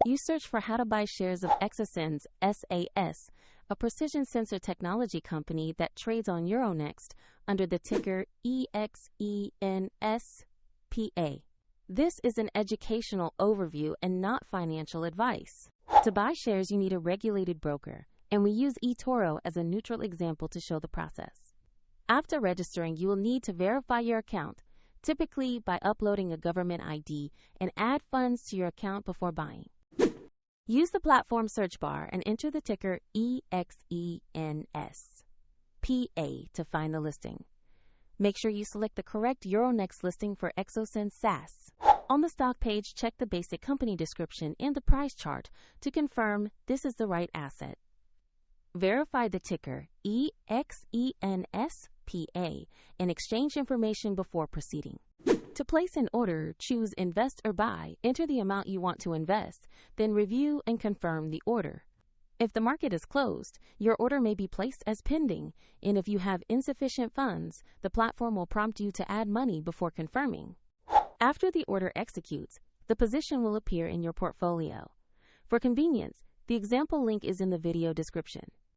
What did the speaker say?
You search for how to buy shares of Exosens SAS, a precision sensor technology company that trades on Euronext under the ticker EXENS.PA. This is an educational overview and not financial advice. To buy shares, you need a regulated broker, and we use eToro as a neutral example to show the process. After registering, you will need to verify your account, typically by uploading a government ID, and add funds to your account before buying. Use the platform search bar and enter the ticker EXENS.PA to find the listing. Make sure you select the correct Euronext listing for Exosens SAS. On the stock page, check the basic company description and the price chart to confirm this is the right asset. Verify the ticker EXENS.PA and exchange information before proceeding. To place an order, choose Invest or Buy, enter the amount you want to invest, then review and confirm the order. If the market is closed, your order may be placed as pending, and if you have insufficient funds, the platform will prompt you to add money before confirming. After the order executes, the position will appear in your portfolio. For convenience, the example link is in the video description.